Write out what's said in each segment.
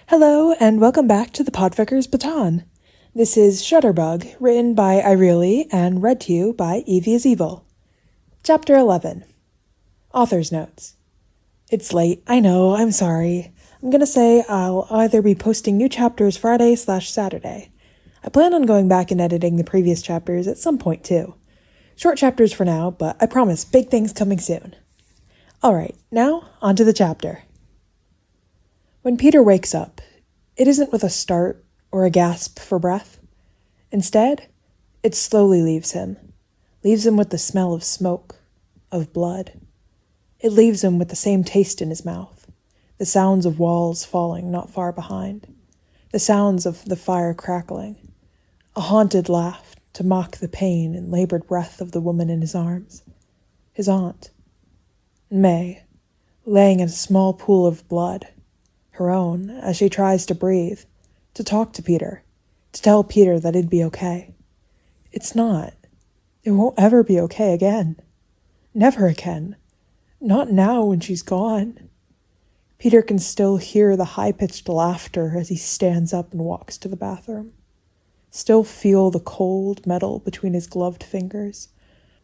Hello, and welcome back to the Podficcers Baton. This is ShutterBug, written by Iriley and read to you by Evie is Evil. Chapter 11. Author's Notes. It's late, I know, I'm sorry. I'm gonna say I'll either be posting new chapters Friday/Saturday. I plan on going back and editing the previous chapters at some point too. Short chapters for now, but I promise big things coming soon. Alright, now on to the chapter. When Peter wakes up, it isn't with a start or a gasp for breath. Instead, it slowly leaves him with the smell of smoke, of blood. It leaves him with the same taste in his mouth, the sounds of walls falling not far behind, the sounds of the fire crackling, a haunted laugh to mock the pain and labored breath of the woman in his arms, his aunt, May, laying in a small pool of blood, her own, as she tries to breathe, to talk to Peter, to tell Peter that it'd be okay. It's not. It won't ever be okay again. Never again. Not now when she's gone. Peter can still hear the high-pitched laughter as he stands up and walks to the bathroom. Still feel the cold metal between his gloved fingers,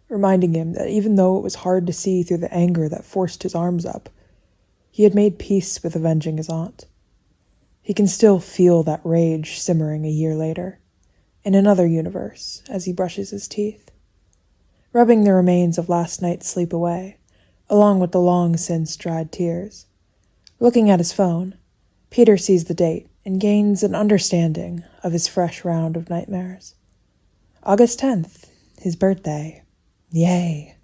reminding him that even though it was hard to see through the anger that forced his arms up, he had made peace with avenging his aunt. He can still feel that rage simmering a year later, in another universe, as he brushes his teeth, rubbing the remains of last night's sleep away, along with the long-since-dried tears. Looking at his phone, Peter sees the date and gains an understanding of his fresh round of nightmares. August 10th, his birthday. Yay.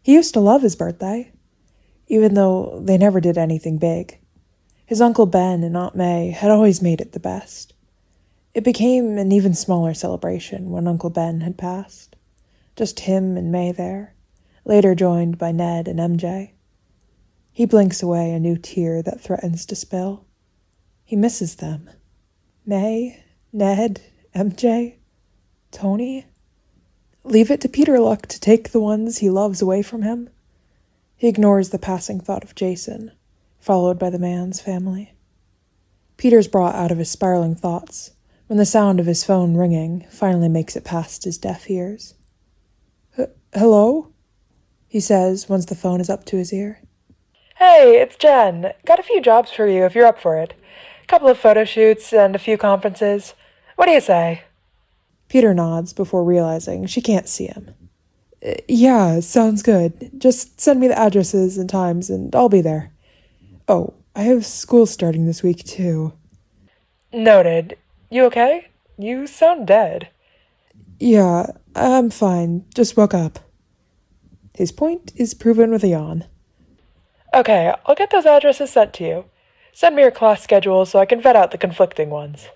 He used to love his birthday, even though they never did anything big. His Uncle Ben and Aunt May had always made it the best. It became an even smaller celebration when Uncle Ben had passed. Just him and May there, later joined by Ned and MJ. He blinks away a new tear that threatens to spill. He misses them. May, Ned, MJ, Tony. Leave it to Peter Luck to take the ones he loves away from him. He ignores the passing thought of Jason, followed by the man's family. Peter's brought out of his spiraling thoughts when the sound of his phone ringing finally makes it past his deaf ears. Hello? He says once the phone is up to his ear. Hey, it's Jen. Got a few jobs for you if you're up for it. A couple of photo shoots and a few conferences. What do you say? Peter nods before realizing she can't see him. Yeah, sounds good. Just send me the addresses and times and I'll be there. Oh, I have school starting this week too. Noted. You okay? You sound dead. Yeah, I'm fine. Just woke up. His point is proven with a yawn. Okay, I'll get those addresses sent to you. Send me your class schedule so I can vet out the conflicting ones.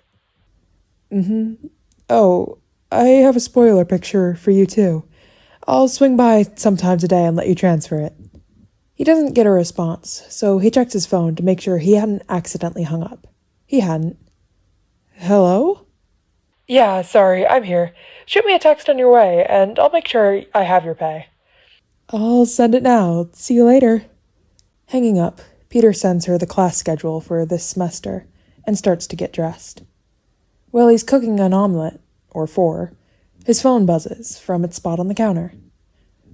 Oh, I have a spoiler picture for you too. I'll swing by sometime today and let you transfer it. He doesn't get a response, so he checks his phone to make sure he hadn't accidentally hung up. He hadn't. Hello? Yeah, sorry, I'm here. Shoot me a text on your way, and I'll make sure I have your pay. I'll send it now. See you later. Hanging up, Peter sends her the class schedule for this semester and starts to get dressed. While he's cooking an omelet, or 4, his phone buzzes from its spot on the counter.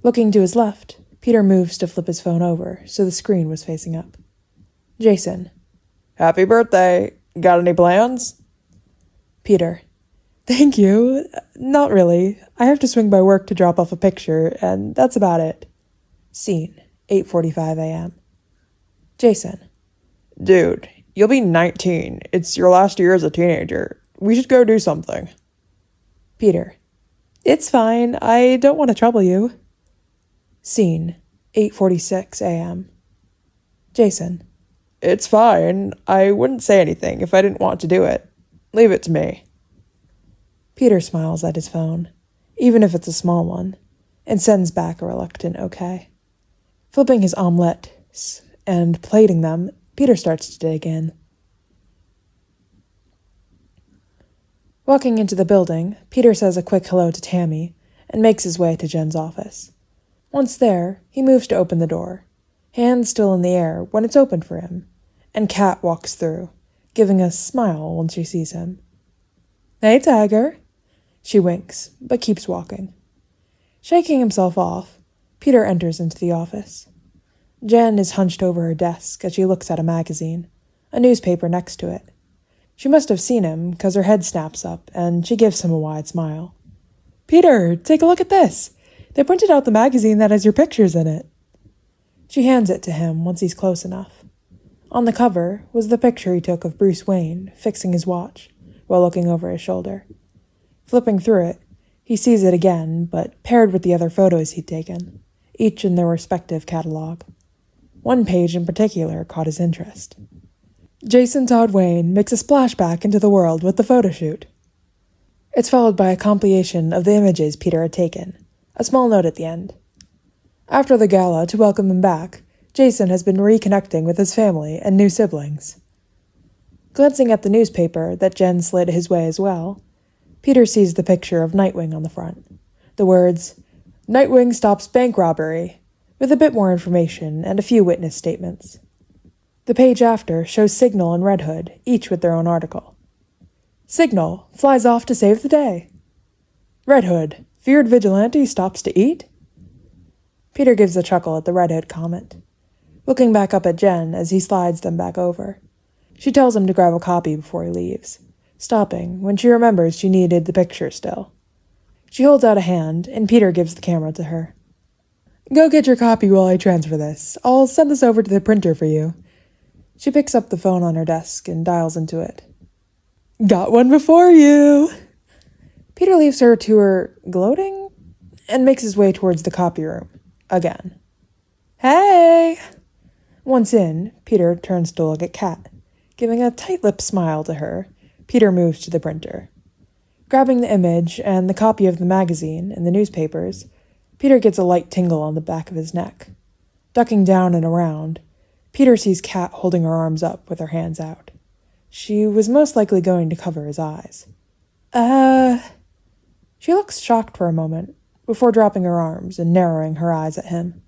Looking to his left, Peter moves to flip his phone over so the screen was facing up. Jason. Happy birthday. Got any plans? Peter. Thank you. Not really. I have to swing by work to drop off a picture, and that's about it. Scene, 8:45 a.m. Jason. Dude, you'll be 19. It's your last year as a teenager. We should go do something. Peter. It's fine. I don't want to trouble you. Scene, 8:46 a.m. Jason. It's fine. I wouldn't say anything if I didn't want to do it. Leave it to me. Peter smiles at his phone, even if it's a small one, and sends back a reluctant okay. Flipping his omelettes and plating them, Peter starts to dig in. Walking into the building, Peter says a quick hello to Tammy and makes his way to Jen's office. Once there, he moves to open the door, hand still in the air when it's opened for him, and Kat walks through, giving a smile when she sees him. "Hey, Tiger." She winks, but keeps walking. Shaking himself off, Peter enters into the office. Jen is hunched over her desk as she looks at a magazine, a newspaper next to it. She must have seen him, because her head snaps up, and she gives him a wide smile. "Peter, take a look at this. They printed out the magazine that has your pictures in it." She hands it to him once he's close enough. On the cover was the picture he took of Bruce Wayne fixing his watch while looking over his shoulder. Flipping through it, he sees it again, but paired with the other photos he'd taken, each in their respective catalog. One page in particular caught his interest. Jason Todd Wayne makes a splashback into the world with the photo shoot. It's followed by a compilation of the images Peter had taken, a small note at the end. After the gala, to welcome him back, Jason has been reconnecting with his family and new siblings. Glancing at the newspaper that Jen slid his way as well, Peter sees the picture of Nightwing on the front. The words, "Nightwing stops bank robbery," with a bit more information and a few witness statements. The page after shows Signal and Red Hood, each with their own article. Signal flies off to save the day. Red Hood, feared vigilante stops to eat. Peter gives a chuckle at the Red Hood comment, looking back up at Jen as he slides them back over. She tells him to grab a copy before he leaves, stopping when she remembers she needed the picture still. She holds out a hand, and Peter gives the camera to her. "Go get your copy while I transfer this. I'll send this over to the printer for you." She picks up the phone on her desk and dials into it. "Got one before you." Peter leaves her to her gloating and makes his way towards the copy room, again. "Hey!" Once in, Peter turns to look at Kat. Giving a tight-lipped smile to her, Peter moves to the printer. Grabbing the image and the copy of the magazine and the newspapers, Peter gets a light tingle on the back of his neck. Ducking down and around, Peter sees Kat holding her arms up with her hands out. She was most likely going to cover his eyes. She looks shocked for a moment, before dropping her arms and narrowing her eyes at him.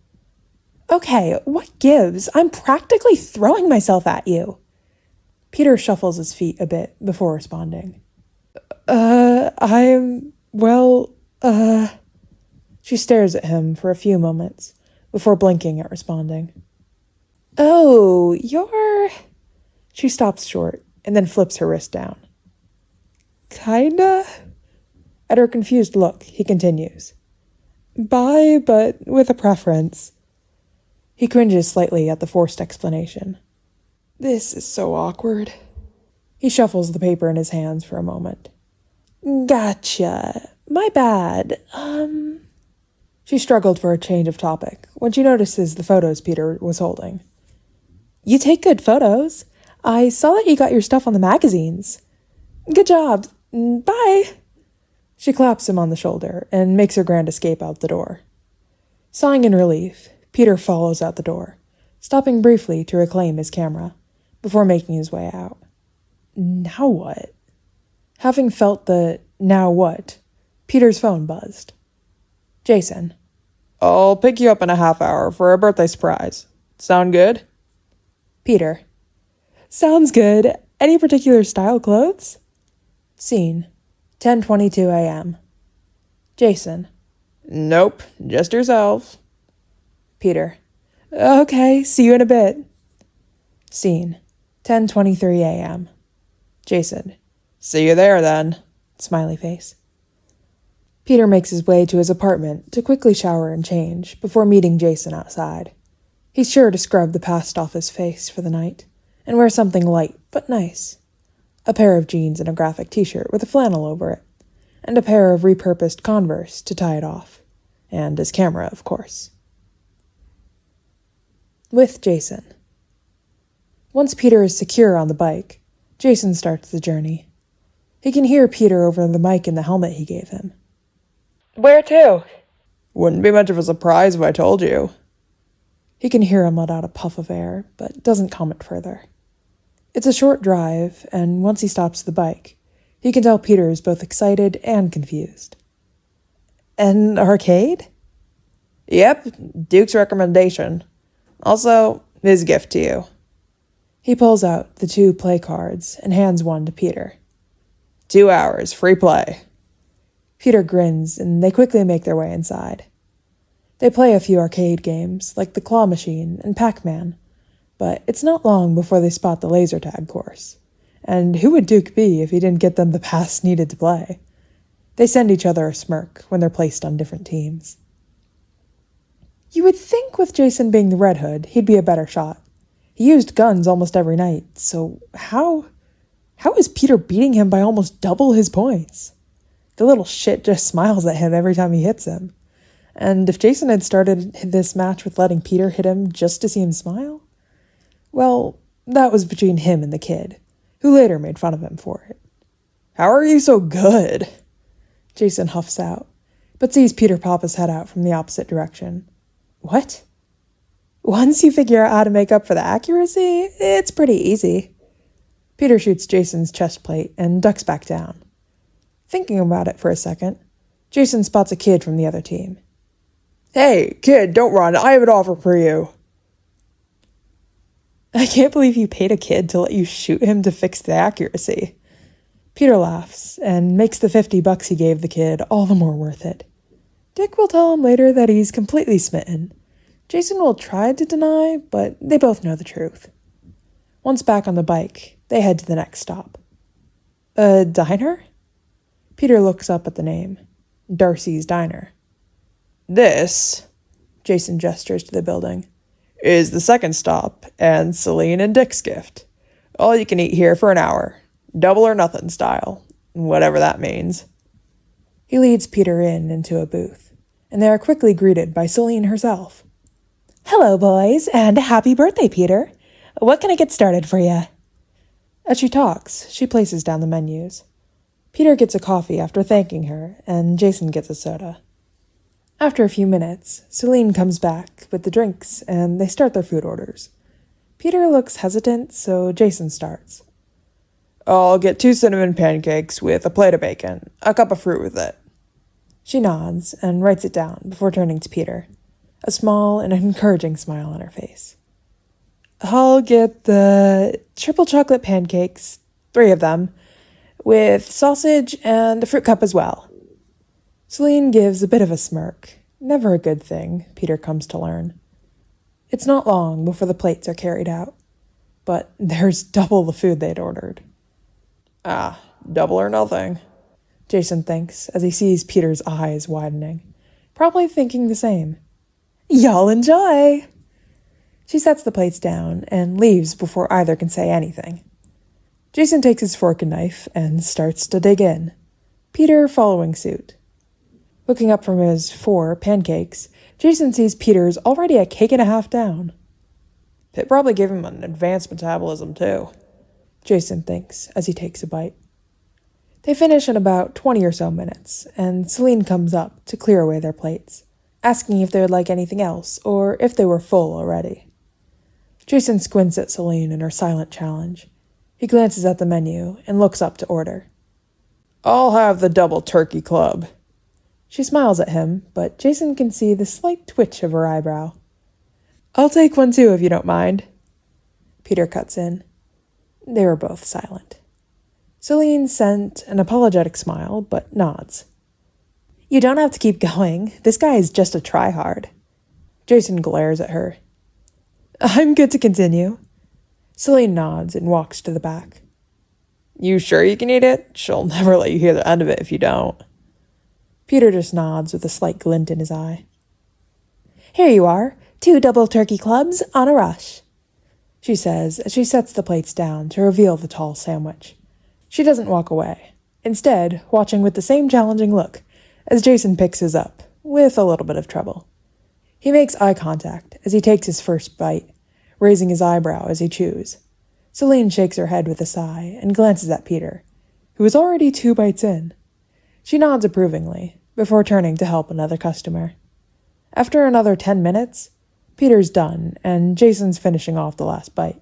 "Okay, what gives? I'm practically throwing myself at you." Peter shuffles his feet a bit before responding. She stares at him for a few moments, before blinking at responding. "Oh, you're..." She stops short, and then flips her wrist down. "Kinda?" At her confused look, he continues. "Bi, but with a preference." He cringes slightly at the forced explanation. "This is so awkward." He shuffles the paper in his hands for a moment. "Gotcha. My bad. She struggled for a change of topic when she notices the photos Peter was holding. "You take good photos. I saw that you got your stuff on the magazines. Good job. Bye." She claps him on the shoulder and makes her grand escape out the door. Sighing in relief, Peter follows out the door, stopping briefly to reclaim his camera, before making his way out. Now what? Having felt the "now what," Peter's phone buzzed. Jason. "I'll pick you up in a half hour for a birthday surprise. Sound good?" Peter. "Sounds good. Any particular style clothes?" Scene. 10:22 a.m. Jason. "Nope, just yourself." Peter. "Okay, see you in a bit." Scene. 10:23 a.m. Jason. "See you there, then." Smiley face. Peter makes his way to his apartment to quickly shower and change before meeting Jason outside. He's sure to scrub the past off his face for the night and wear something light but nice. A pair of jeans and a graphic t-shirt with a flannel over it, and a pair of repurposed Converse to tie it off. And his camera, of course. With Jason. Once Peter is secure on the bike, Jason starts the journey. He can hear Peter over the mic in the helmet he gave him. "Where to?" "Wouldn't be much of a surprise if I told you." He can hear him let out a puff of air, but doesn't comment further. It's a short drive, and once he stops the bike, he can tell Peter is both excited and confused. "An arcade?" "Yep, Duke's recommendation. Also, his gift to you." He pulls out the 2 play cards and hands one to Peter. 2 hours, free play. Peter grins, and they quickly make their way inside. They play a few arcade games, like the Claw Machine and Pac-Man, but it's not long before they spot the laser tag course. And who would Duke be if he didn't get them the pass needed to play? They send each other a smirk when they're placed on different teams. You would think with Jason being the Red Hood, he'd be a better shot. He used guns almost every night, so how is Peter beating him by almost double his points? The little shit just smiles at him every time he hits him. And if Jason had started this match with letting Peter hit him just to see him smile, well, that was between him and the kid, who later made fun of him for it. How are you so good? Jason huffs out, but sees Peter pop his head out from the opposite direction. What? Once you figure out how to make up for the accuracy, it's pretty easy. Peter shoots Jason's chest plate and ducks back down. Thinking about it for a second, Jason spots a kid from the other team. Hey, kid, don't run. I have an offer for you. I can't believe you paid a kid to let you shoot him to fix the accuracy. Peter laughs and makes the $50 he gave the kid all the more worth it. Dick will tell him later that he's completely smitten. Jason will try to deny, but they both know the truth. Once back on the bike, they head to the next stop. A diner? Peter looks up at the name. Darcy's Diner. This, Jason gestures to the building, is the second stop and Celine and Dick's gift. All you can eat here for an hour. Double or nothing style. Whatever that means. He leads Peter into a booth, and they are quickly greeted by Celine herself. Hello, boys, and happy birthday, Peter. What can I get started for you? As she talks, she places down the menus. Peter gets a coffee after thanking her, and Jason gets a soda. After a few minutes, Celine comes back with the drinks, and they start their food orders. Peter looks hesitant, so Jason starts. I'll get 2 cinnamon pancakes with a plate of bacon, a cup of fruit with it. She nods and writes it down before turning to Peter, a small and encouraging smile on her face. I'll get the triple chocolate pancakes, 3 of them, with sausage and a fruit cup as well. Celine gives a bit of a smirk. Never a good thing, Peter comes to learn. It's not long before the plates are carried out, but there's double the food they'd ordered. Ah, double or nothing, Jason thinks as he sees Peter's eyes widening, probably thinking the same. Y'all enjoy! She sets the plates down and leaves before either can say anything. Jason takes his fork and knife and starts to dig in, Peter following suit. Looking up from his 4 pancakes, Jason sees Peter's already a cake and a half down. It probably gave him an advanced metabolism, too, Jason thinks as he takes a bite. They finish in about 20 or so minutes, and Celine comes up to clear away their plates, asking if they would like anything else or if they were full already. Jason squints at Celine in her silent challenge. He glances at the menu and looks up to order. I'll have the double turkey club. She smiles at him, but Jason can see the slight twitch of her eyebrow. I'll take one too, if you don't mind. Peter cuts in. They were both silent. Celine sent an apologetic smile, but nods. You don't have to keep going. This guy is just a tryhard. Jason glares at her. I'm good to continue. Celine nods and walks to the back. You sure you can eat it? She'll never let you hear the end of it if you don't. Peter just nods with a slight glint in his eye. Here you are, 2 double turkey clubs on a rush, she says as she sets the plates down to reveal the tall sandwich. She doesn't walk away, instead watching with the same challenging look as Jason picks his up, with a little bit of trouble. He makes eye contact as he takes his first bite, raising his eyebrow as he chews. Celine shakes her head with a sigh and glances at Peter, who is already 2 bites in. She nods approvingly, before turning to help another customer. After another 10 minutes, Peter's done, and Jason's finishing off the last bite.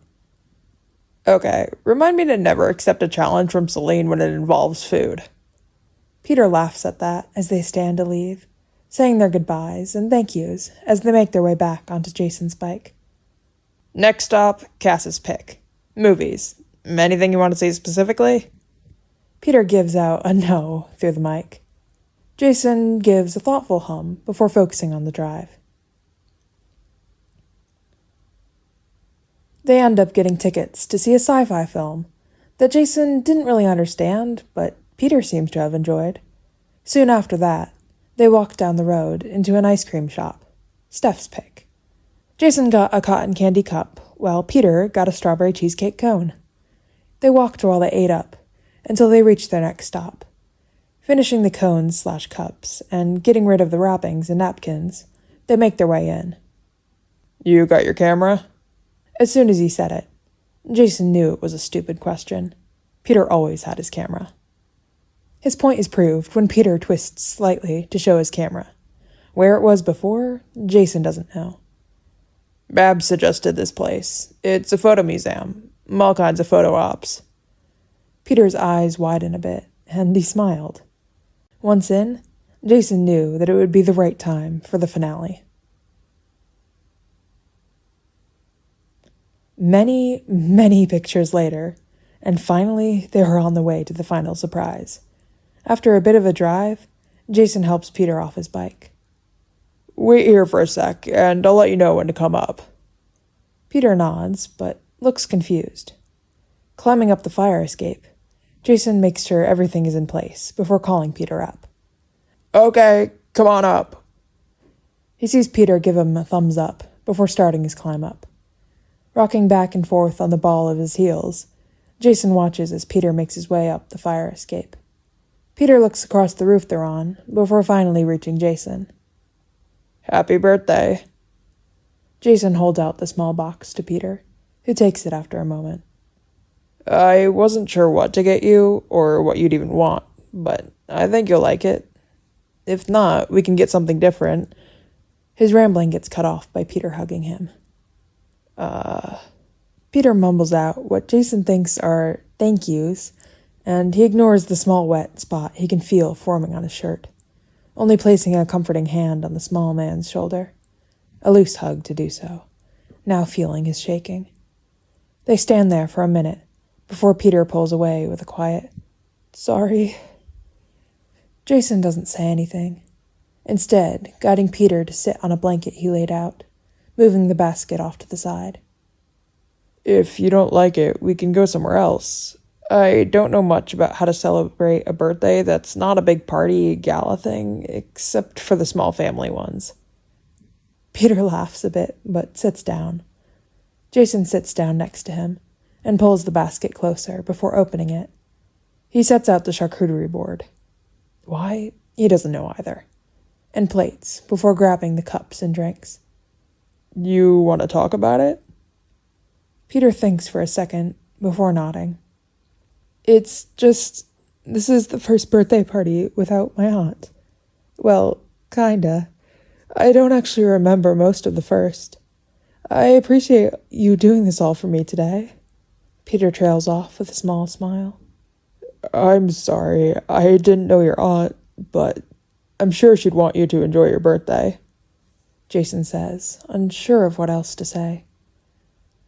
Okay, remind me to never accept a challenge from Celine when it involves food. Peter laughs at that as they stand to leave, saying their goodbyes and thank yous as they make their way back onto Jason's bike. Next stop, Cass's Pick. Movies. Anything you want to see specifically? Peter gives out a no through the mic. Jason gives a thoughtful hum before focusing on the drive. They end up getting tickets to see a sci-fi film that Jason didn't really understand, but Peter seems to have enjoyed. Soon after that, they walked down the road into an ice cream shop, Steph's Pick. Jason got a cotton candy cup, while Peter got a strawberry cheesecake cone. They walked while they ate up, until they reached their next stop. Finishing the cones/cups and getting rid of the wrappings and napkins, they make their way in. You got your camera? As soon as he said it, Jason knew it was a stupid question. Peter always had his camera. His point is proved when Peter twists slightly to show his camera. Where it was before, Jason doesn't know. Babs suggested this place. It's a photo museum. All kinds of photo ops. Peter's eyes widen a bit, and he smiled. Once in, Jason knew that it would be the right time for the finale. Many, many pictures later, and finally they were on the way to the final surprise. After a bit of a drive, Jason helps Peter off his bike. Wait here for a sec, and I'll let you know when to come up. Peter nods, but looks confused. Climbing up the fire escape, Jason makes sure everything is in place before calling Peter up. Okay, come on up. He sees Peter give him a thumbs up before starting his climb up. Rocking back and forth on the ball of his heels, Jason watches as Peter makes his way up the fire escape. Peter looks across the roof they're on before finally reaching Jason. Happy birthday. Jason holds out the small box to Peter, who takes it after a moment. I wasn't sure what to get you or what you'd even want, but I think you'll like it. If not, we can get something different. His rambling gets cut off by Peter hugging him. Peter mumbles out what Jason thinks are thank yous, and he ignores the small wet spot he can feel forming on his shirt, only placing a comforting hand on the small man's shoulder. A loose hug to do so, now feeling his shaking. They stand there for a minute before Peter pulls away with a quiet, sorry. Jason doesn't say anything, instead guiding Peter to sit on a blanket he laid out, moving the basket off to the side. If you don't like it, we can go somewhere else. I don't know much about how to celebrate a birthday that's not a big party gala thing, except for the small family ones. Peter laughs a bit, but sits down. Jason sits down next to him and pulls the basket closer before opening it. He sets out the charcuterie board. Why? He doesn't know either. And plates before grabbing the cups and drinks. You want to talk about it? Peter thinks for a second before nodding. It's just, this is the first birthday party without my aunt. Well, kinda. I don't actually remember most of the first. I appreciate you doing this all for me today. Peter trails off with a small smile. I'm sorry, I didn't know your aunt, but I'm sure she'd want you to enjoy your birthday, Jason says, unsure of what else to say.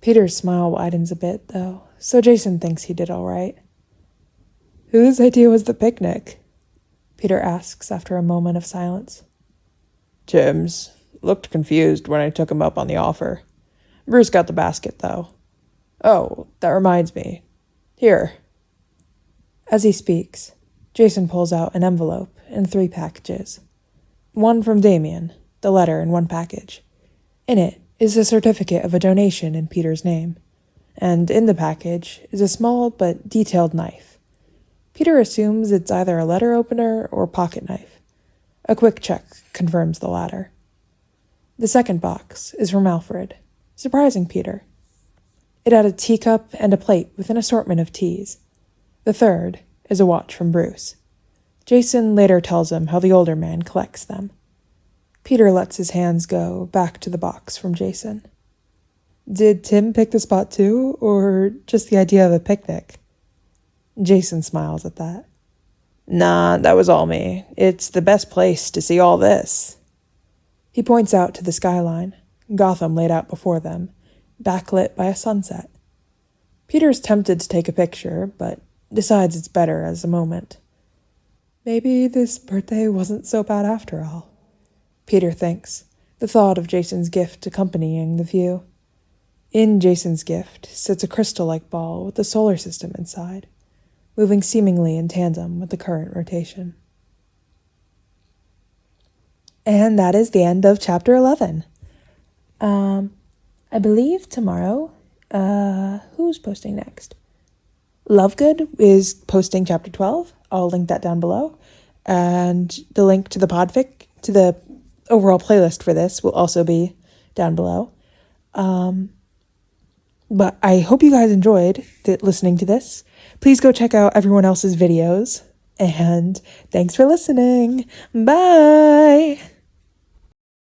Peter's smile widens a bit, though, so Jason thinks he did all right. Whose idea was the picnic? Peter asks after a moment of silence. Tim's. Looked confused when I took him up on the offer. Bruce got the basket, though. Oh, that reminds me. Here. As he speaks, Jason pulls out an envelope and 3 packages. One from Damien, the letter in one package. In it is a certificate of a donation in Peter's name, and in the package is a small but detailed knife. Peter assumes it's either a letter opener or pocket knife. A quick check confirms the latter. The second box is from Alfred, surprising Peter. It had a teacup and a plate with an assortment of teas. The third is a watch from Bruce. Jason later tells him how the older man collects them. Peter lets his hands go back to the box from Jason. Did Tim pick the spot too, or just the idea of a picnic? Jason smiles at that. Nah, that was all me. It's the best place to see all this. He points out to the skyline, Gotham laid out before them, backlit by a sunset. Peter's tempted to take a picture, but decides it's better as a moment. Maybe this birthday wasn't so bad after all, Peter thinks, the thought of Jason's gift accompanying the view. In Jason's gift sits a crystal-like ball with the solar system inside, moving seemingly in tandem with the current rotation. And that is the end of Chapter 11. I believe tomorrow, who's posting next? Lovegood is posting Chapter 12. I'll link that down below. And the link to the Podfic, to the overall playlist for this, will also be down below. But I hope you guys enjoyed listening to this. Please go check out everyone else's videos. And thanks for listening. Bye!